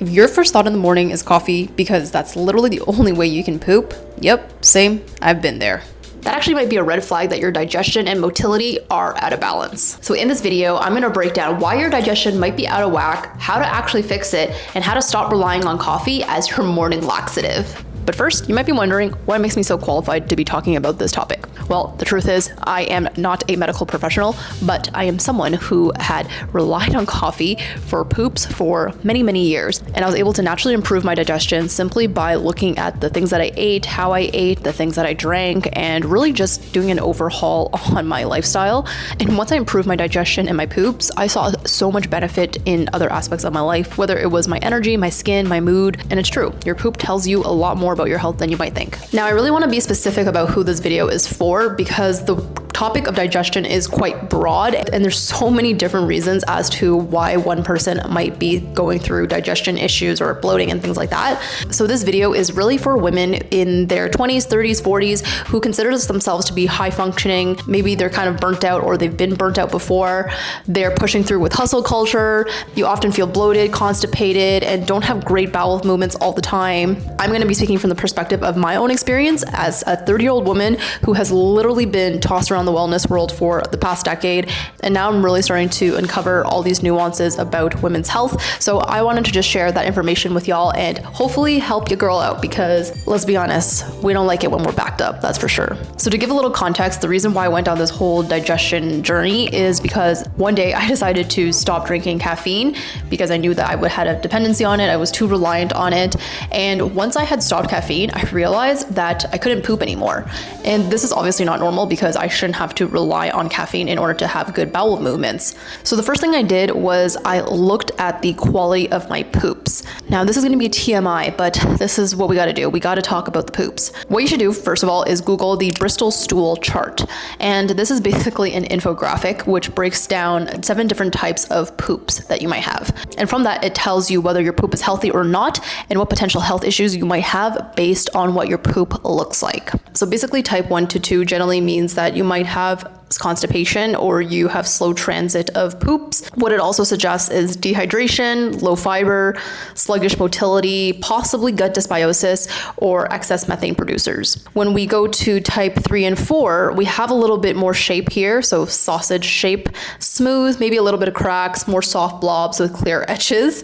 If your first thought in the morning is coffee because that's literally the only way you can poop, yep, same, I've been there. That actually might be a red flag that your digestion and motility are out of balance. So in this video, I'm gonna break down why your digestion might be out of whack, how to actually fix it, and how to stop relying on coffee as your morning laxative. But first, you might be wondering what makes me so qualified to be talking about this topic. Well, the truth is, I am not a medical professional, but I am someone who had relied on coffee for poops for many, many years. And I was able to naturally improve my digestion simply by looking at the things that I ate, how I ate, the things that I drank, and really just doing an overhaul on my lifestyle. And once I improved my digestion and my poops, I saw so much benefit in other aspects of my life, whether it was my energy, my skin, my mood. And it's true, your poop tells you a lot more about your health than you might think. Now, I really want to be specific about who this video is for because the topic of digestion is quite broad and there's so many different reasons as to why one person might be going through digestion issues or bloating and things like that. So this video is really for women in their 20s, 30s, 40s who consider themselves to be high functioning. Maybe they're kind of burnt out or they've been burnt out before. They're pushing through with hustle culture. You often feel bloated, constipated, and don't have great bowel movements all the time. I'm going to be speaking from the perspective of my own experience as a 30-year-old woman who has literally been tossed around the wellness world for the past decade. And now I'm really starting to uncover all these nuances about women's health. So I wanted to just share that information with y'all and hopefully help your girl out because let's be honest, we don't like it when we're backed up, that's for sure. So to give a little context, the reason why I went down this whole digestion journey is because one day I decided to stop drinking caffeine because I knew that I would had a dependency on it. I was too reliant on it. And once I had stopped caffeine, I realized that I couldn't poop anymore. And this is obviously not normal because I shouldn't have to rely on caffeine in order to have good bowel movements. So the first thing I did was I looked at the quality of my poops. Now this is going to be TMI, but this is what we got to do. We got to talk about the poops. What you should do first of all is Google the Bristol stool chart. And this is basically an infographic which breaks down 7 different types of poops that you might have. And from that, it tells you whether your poop is healthy or not and what potential health issues you might have based on what your poop looks like. So basically type 1 to 2 generally means that you might have constipation or you have slow transit of poops. What it also suggests is dehydration, low fiber, sluggish motility, possibly gut dysbiosis, or excess methane producers. When we go to type 3 and 4, we have a little bit more shape here. So sausage shape, smooth, maybe a little bit of cracks, more soft blobs with clear edges.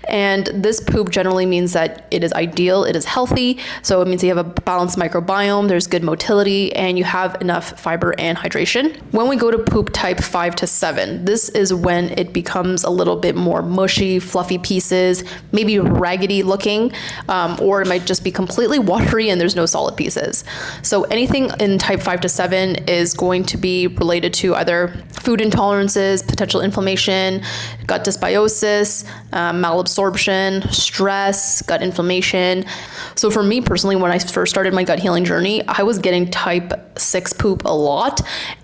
And this poop generally means that it is ideal, it is healthy. So it means you have a balanced microbiome, there's good motility, and you have enough fiber and hydration. When we go to poop type 5 to 7, this is when it becomes a little bit more mushy, fluffy pieces, maybe raggedy looking, or it might just be completely watery and there's no solid pieces. So anything in type 5 to 7 is going to be related to either food intolerances, potential inflammation, gut dysbiosis, malabsorption, stress, gut inflammation. So for me personally, when I first started my gut healing journey, I was getting type 6 poop a lot.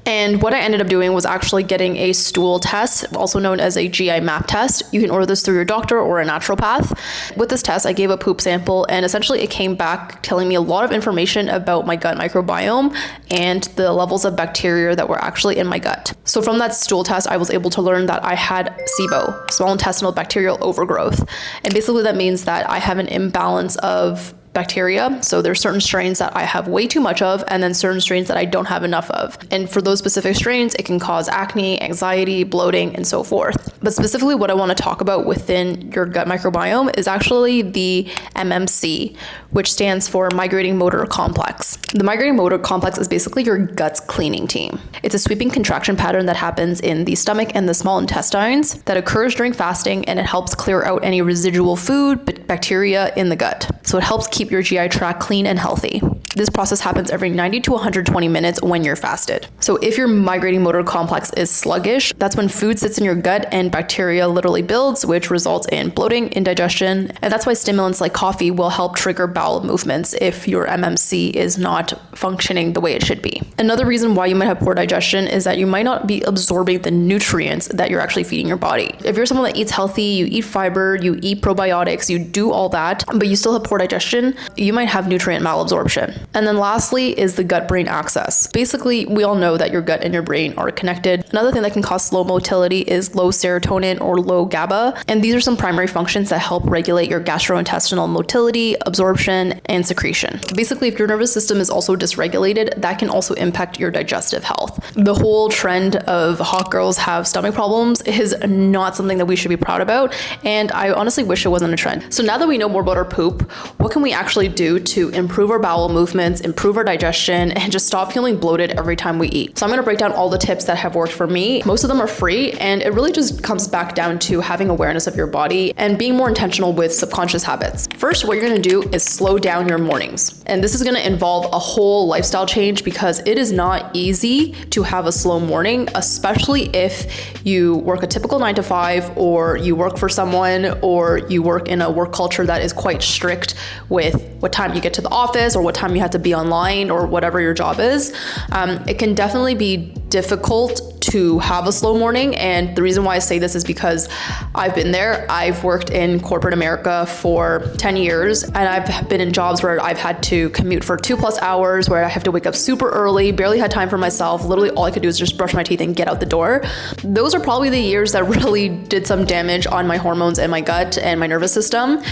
And what I ended up doing was actually getting a stool test, also known as a GI map test. You can order this through your doctor or a naturopath. With this test, I gave a poop sample and essentially it came back telling me a lot of information about my gut microbiome and the levels of bacteria that were actually in my gut. So from that stool test, I was able to learn that I had SIBO, small intestinal bacterial overgrowth. And basically that means that I have an imbalance of bacteria. So there's certain strains that I have way too much of, and then certain strains that I don't have enough of. And for those specific strains, it can cause acne, anxiety, bloating, and so forth. But specifically what I want to talk about within your gut microbiome is actually the MMC, which stands for migrating motor complex. The migrating motor complex is basically your gut's cleaning team. It's a sweeping contraction pattern that happens in the stomach and the small intestines that occurs during fasting, and it helps clear out any residual food, bacteria in the gut. So it helps keep your GI tract clean and healthy. This process happens every 90 to 120 minutes when you're fasted. So if your migrating motor complex is sluggish, that's when food sits in your gut and bacteria literally builds, which results in bloating, indigestion. And that's why stimulants like coffee will help trigger bowel movements if your MMC is not functioning the way it should be. Another reason why you might have poor digestion is that you might not be absorbing the nutrients that you're actually feeding your body. If you're someone that eats healthy, you eat fiber, you eat probiotics, you do all that, but you still have poor digestion, you might have nutrient malabsorption. And then lastly is the gut-brain axis. Basically, we all know that your gut and your brain are connected. Another thing that can cause slow motility is low serotonin or low GABA. And these are some primary functions that help regulate your gastrointestinal motility, absorption, and secretion. Basically, if your nervous system is also dysregulated, that can also impact your digestive health. The whole trend of hot girls have stomach problems is not something that we should be proud about. And I honestly wish it wasn't a trend. So now that we know more about our poop, what can we actually do to improve our bowel movements, improve our digestion, and just stop feeling bloated every time we eat? So I'm gonna break down all the tips that have worked for me. Most of them are free, and it really just comes back down to having awareness of your body and being more intentional with subconscious habits. First, what you're gonna do is slow down your mornings. And this is gonna involve a whole lifestyle change because it is not easy to have a slow morning, especially if you work a typical 9 to 5, or you work for someone, or you work in a work culture that is quite strict with what time you get to the office or what time you have to be online or whatever your job is. It can definitely be difficult to have a slow morning. And the reason why I say this is because I've been there. I've worked in corporate America for 10 years, and I've been in jobs where I've had to commute for 2+ hours, where I have to wake up super early, barely had time for myself. Literally all I could do is just brush my teeth and get out the door. Those are probably the years that really did some damage on my hormones and my gut and my nervous system.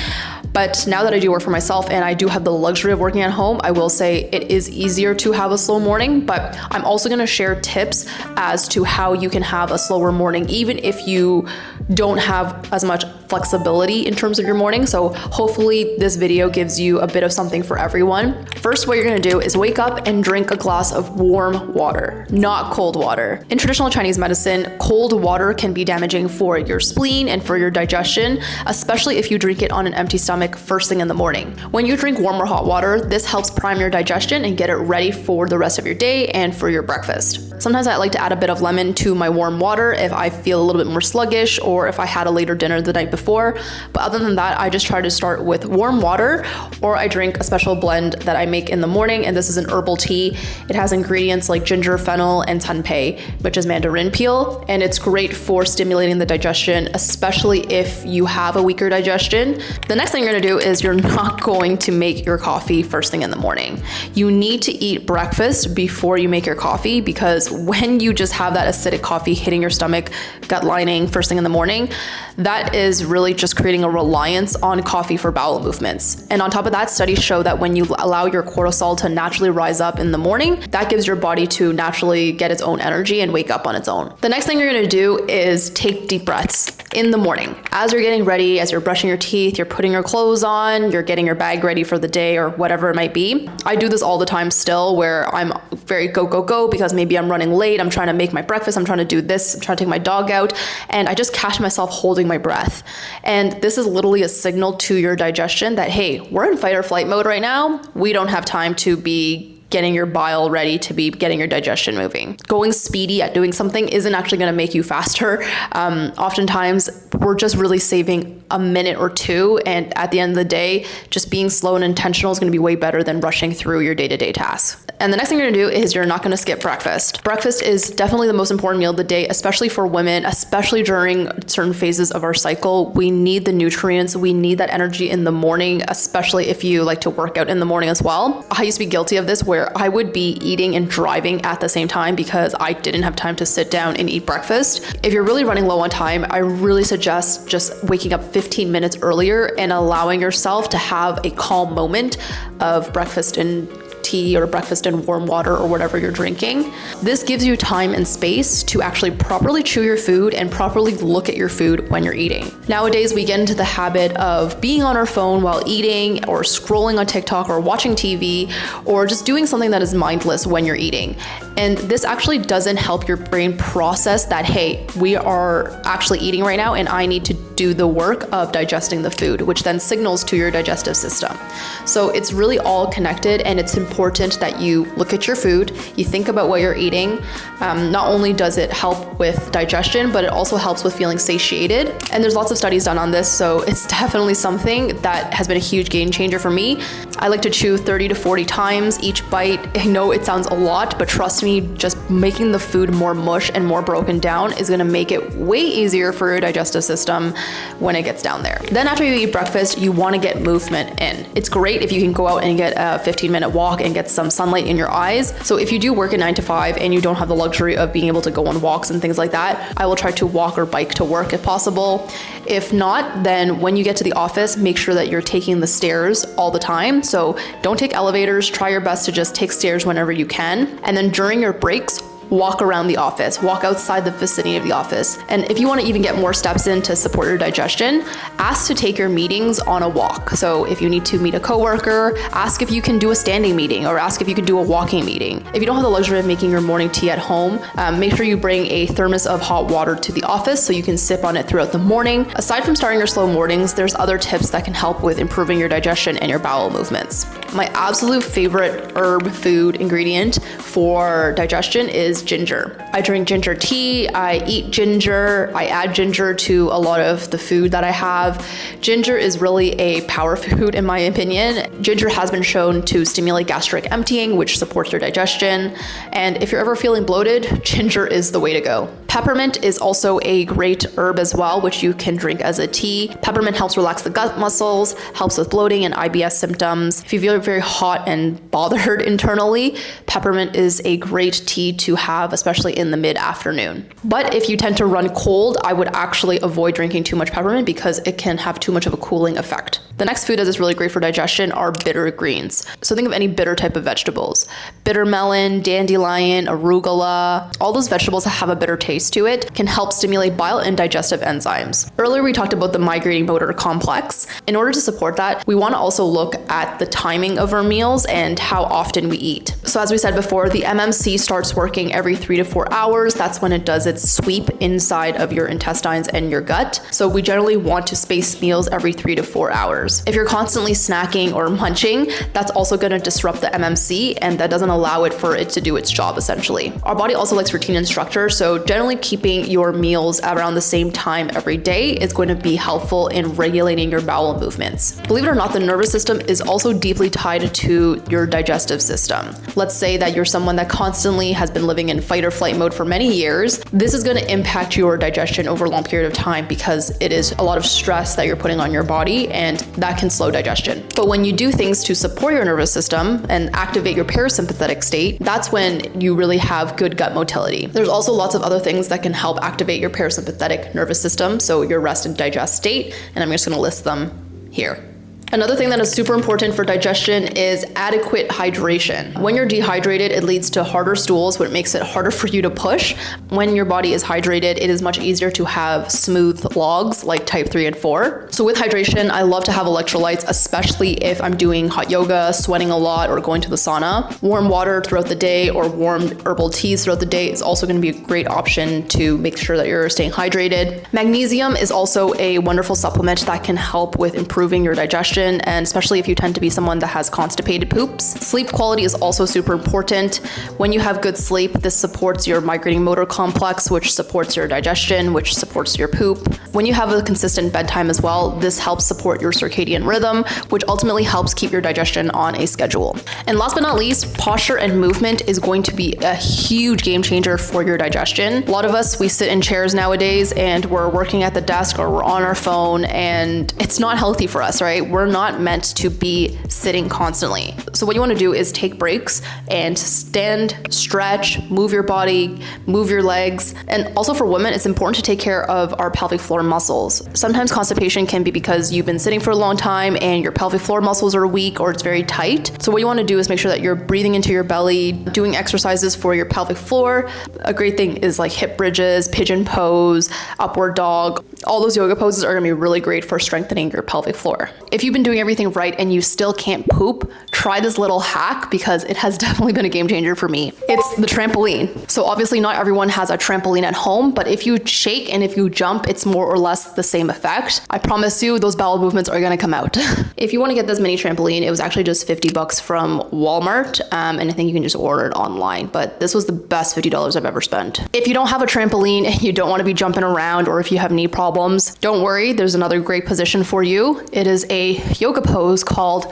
But now that I do work for myself and I do have the luxury of working at home, I will say it is easier to have a slow morning, but I'm also gonna share tips as to how you can have a slower morning, even if you don't have as much flexibility in terms of your morning. So hopefully this video gives you a bit of something for everyone. First, what you're gonna do is wake up and drink a glass of warm water, not cold water. In traditional Chinese medicine, cold water can be damaging for your spleen and for your digestion, especially if you drink it on an empty stomach first thing in the morning. When you drink warm or hot water, this helps prime your digestion and get it ready for the rest of your day and for your breakfast. Sometimes I like to add a bit of lemon to my warm water if I feel a little bit more sluggish or if I had a later dinner the night before. But other than that, I just try to start with warm water, or I drink a special blend that I make in the morning, and this is an herbal tea. It has ingredients like ginger, fennel, and tenpei, which is mandarin peel, and it's great for stimulating the digestion, especially if you have a weaker digestion. The next thing you're gonna do is you're not going to make your coffee first thing in the morning. You need to eat breakfast before you make your coffee, because when you just have that acidic coffee hitting your stomach, gut lining first thing in the morning, that is really just creating a reliance on coffee for bowel movements. And on top of that, studies show that when you allow your cortisol to naturally rise up in the morning, that gives your body to naturally get its own energy and wake up on its own. The next thing you're gonna do is take deep breaths in the morning. As you're getting ready, as you're brushing your teeth, you're putting your clothes on, you're getting your bag ready for the day or whatever it might be. I do this all the time still, where I'm very go, go, go, because maybe I'm running late, I'm trying to make my breakfast, I'm trying to do this, I'm trying to take my dog out, and I just catch myself holding my breath. And this is literally a signal to your digestion that, hey, we're in fight or flight mode right now. We don't have time to be getting your bile ready, to be getting your digestion moving. Going speedy at doing something isn't actually gonna make you faster. Oftentimes, we're just really saving a minute or two, and at the end of the day, just being slow and intentional is gonna be way better than rushing through your day-to-day tasks. And the next thing you're gonna do is you're not gonna skip breakfast. Breakfast is definitely the most important meal of the day, especially for women, especially during certain phases of our cycle. We need the nutrients, we need that energy in the morning, especially if you like to work out in the morning as well. I used to be guilty of this, where I would be eating and driving at the same time because I didn't have time to sit down and eat breakfast. If you're really running low on time, I really suggest just waking up 15 minutes earlier and allowing yourself to have a calm moment of breakfast and tea or breakfast and warm water or whatever you're drinking. This gives you time and space to actually properly chew your food and properly look at your food when you're eating. Nowadays, we get into the habit of being on our phone while eating, or scrolling on TikTok, or watching TV, or just doing something that is mindless when you're eating. And this actually doesn't help your brain process that, hey, we are actually eating right now and I need to do the work of digesting the food, which then signals to your digestive system. So it's really all connected, and it's important that you look at your food, you think about what you're eating. Not only does it help with digestion, but it also helps with feeling satiated. And there's lots of studies done on this, so it's definitely something that has been a huge game changer for me. I like to chew 30 to 40 times each bite. I know it sounds a lot, but trust me, just making the food more mush and more broken down is gonna make it way easier for your digestive system. when it gets down there. Then after you eat breakfast, you want to get movement in. It's great if you can go out and get a 15-minute walk and get some sunlight in your eyes. So if you do work at 9 to 5 and you don't have the luxury of being able to go on walks and things like that, I will try to walk or bike to work if possible. If not, then when you get to the office, make sure that you're taking the stairs all the time. So don't take elevators, try your best to just take stairs whenever you can. And then during your breaks, walk around the office, walk outside the vicinity of the office. And if you want to even get more steps in to support your digestion, ask to take your meetings on a walk. So if you need to meet a coworker, ask if you can do a standing meeting or ask if you can do a walking meeting. If you don't have the luxury of making your morning tea at home, make sure you bring a thermos of hot water to the office so you can sip on it throughout the morning. Aside from starting your slow mornings, there's other tips that can help with improving your digestion and your bowel movements. My absolute favorite herb food ingredient for digestion is ginger. I drink ginger tea, I eat ginger, I add ginger to a lot of the food that I have. Ginger is really a power food in my opinion. Ginger has been shown to stimulate gastric emptying, which supports your digestion. And if you're ever feeling bloated, ginger is the way to go. Peppermint is also a great herb as well, which you can drink as a tea. Peppermint helps relax the gut muscles, helps with bloating and IBS symptoms. If you feel very hot and bothered internally, peppermint is a great tea to have, especially in the mid-afternoon. But if you tend to run cold, I would actually avoid drinking too much peppermint because it can have too much of a cooling effect. The next food that is really great for digestion are bitter greens. So think of any bitter type of vegetables. Bitter melon, dandelion, arugula, all those vegetables that have a bitter taste to it can help stimulate bile and digestive enzymes. Earlier we talked about the migrating motor complex. In order to support that, we want to also look at the timing of our meals and how often we eat. So as we said before, the MMC starts working every 3 to 4 hours. That's when it does its sweep inside of your intestines and your gut. So we generally want to space meals every 3 to 4 hours. If you're constantly snacking or munching, that's also going to disrupt the MMC and that doesn't allow it for it to do its job essentially. Our body also likes routine and structure, so generally keeping your meals around the same time every day is going to be helpful in regulating your bowel movements. Believe it or not, the nervous system is also deeply tied to your digestive system. Let's say that you're someone that constantly has been living in fight or flight mode for many years. This is going to impact your digestion over a long period of time because it is a lot of stress that you're putting on your body and that can slow digestion. But when you do things to support your nervous system and activate your parasympathetic state, that's when you really have good gut motility. There's also lots of other things that can help activate your parasympathetic nervous system, so your rest and digest state, and I'm just going to list them here. Another thing that is super important for digestion is adequate hydration. When you're dehydrated, it leads to harder stools, which makes it harder for you to push. When your body is hydrated, it is much easier to have smooth logs like type 3 and 4. So with hydration, I love to have electrolytes, especially if I'm doing hot yoga, sweating a lot, or going to the sauna. Warm water throughout the day or warm herbal teas throughout the day is also going to be a great option to make sure that you're staying hydrated. Magnesium is also a wonderful supplement that can help with improving your digestion, and especially if you tend to be someone that has constipated poops. Sleep quality is also super important. When you have good sleep, this supports your migrating motor complex, which supports your digestion, which supports your poop. When you have a consistent bedtime as well, this helps support your circadian rhythm, which ultimately helps keep your digestion on a schedule. And last but not least, posture and movement is going to be a huge game changer for your digestion. A lot of us, we sit in chairs nowadays and we're working at the desk or we're on our phone, and it's not healthy for us, right? We're not meant to be sitting constantly. So what you want to do is take breaks and stand, stretch, move your body, move your legs. And also for women, it's important to take care of our pelvic floor muscles. Sometimes constipation can be because you've been sitting for a long time and your pelvic floor muscles are weak or it's very tight. So what you want to do is make sure that you're breathing into your belly, doing exercises for your pelvic floor. A great thing is like hip bridges, pigeon pose, upward dog. All those yoga poses are going to be really great for strengthening your pelvic floor. If you've been doing everything right and you still can't poop, try this little hack because it has definitely been a game changer for me. It's the trampoline. So obviously not everyone has a trampoline at home, but if you shake and if you jump, it's more or less the same effect. I promise you those bowel movements are gonna come out. If you wanna get this mini trampoline, it was actually just $50 from Walmart, and I think you can just order it online, but this was the best $50 I've ever spent. If you don't have a trampoline and you don't wanna be jumping around, or if you have knee problems, problems, don't worry, there's another great position for you. It is a yoga pose called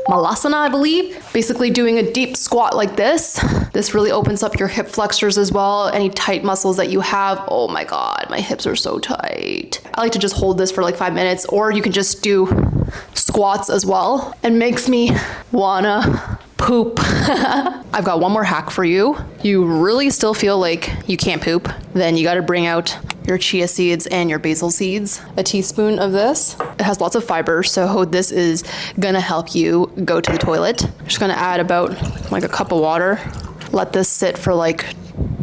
Malasana, I believe. Basically doing a deep squat like this. This really opens up your hip flexors as well. Any tight muscles that you have. Oh my God, my hips are so tight. I like to just hold this for like 5 minutes, or you can just do squats as well. It makes me wanna poop. I've got one more hack for you. You really still feel like you can't poop, then you gotta bring out your chia seeds and your basil seeds. A teaspoon of this. It has lots of fiber, so this is gonna help you go to the toilet. I'm just gonna add about like a cup of water. Let this sit for like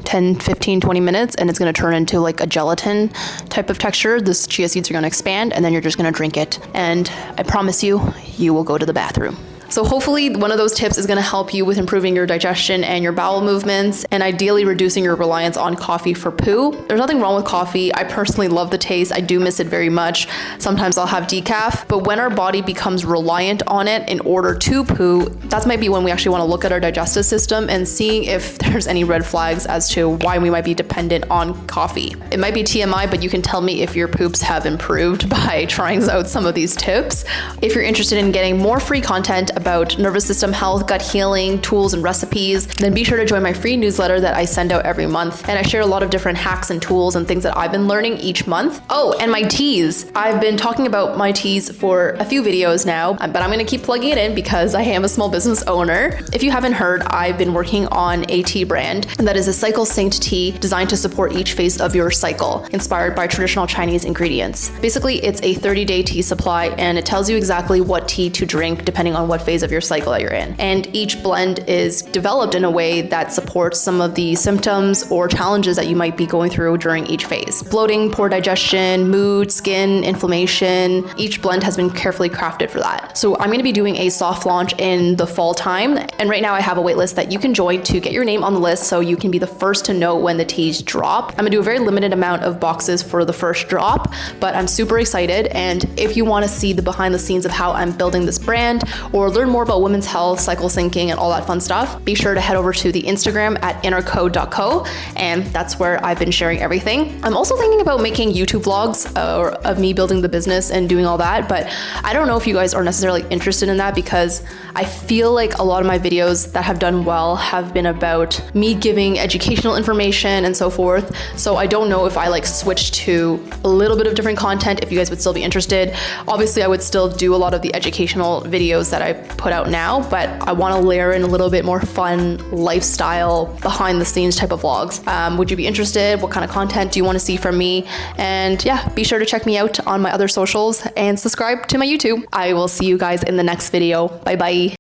10, 15, 20 minutes, and it's gonna turn into like a gelatin type of texture. This chia seeds are gonna expand, and then you're just gonna drink it. And I promise you, you will go to the bathroom. So hopefully one of those tips is going to help you with improving your digestion and your bowel movements, and ideally reducing your reliance on coffee for poo. There's nothing wrong with coffee. I personally love the taste. I do miss it very much. Sometimes I'll have decaf, but when our body becomes reliant on it in order to poo, that might be when we actually want to look at our digestive system and seeing if there's any red flags as to why we might be dependent on coffee. It might be TMI, but you can tell me if your poops have improved by trying out some of these tips. If you're interested in getting more free content about nervous system health, gut healing, tools and recipes, then be sure to join my free newsletter that I send out every month. And I share a lot of different hacks and tools and things that I've been learning each month. Oh, and my teas. I've been talking about my teas for a few videos now, but I'm gonna keep plugging it in because I am a small business owner. If you haven't heard, I've been working on a tea brand, and that is a cycle synced tea designed to support each phase of your cycle, inspired by traditional Chinese ingredients. Basically, it's a 30-day tea supply, and it tells you exactly what tea to drink depending on what phase of your cycle that you're in. And each blend is developed in a way that supports some of the symptoms or challenges that you might be going through during each phase. Bloating, poor digestion, mood, skin, inflammation. Each blend has been carefully crafted for that. So I'm going to be doing a soft launch in the fall time. And right now I have a wait list that you can join to get your name on the list so you can be the first to know when the teas drop. I'm going to do a very limited amount of boxes for the first drop, but I'm super excited. And if you want to see the behind the scenes of how I'm building this brand or learn more about women's health, cycle syncing, and all that fun stuff, be sure to head over to the Instagram at innercode.co, and that's where I've been sharing everything. I'm also thinking about making YouTube vlogs of me building the business and doing all that, but I don't know if you guys are necessarily interested in that because I feel like a lot of my videos that have done well have been about me giving educational information and so forth. So I don't know if I like switch to a little bit of different content, if you guys would still be interested. Obviously, I would still do a lot of the educational videos that I put out now, but I want to layer in a little bit more fun lifestyle behind the scenes type of vlogs. Would you be interested? What kind of content do you want to see from me? And yeah, be sure to check me out on my other socials and subscribe to my YouTube. I will see you guys in the next video. Bye bye.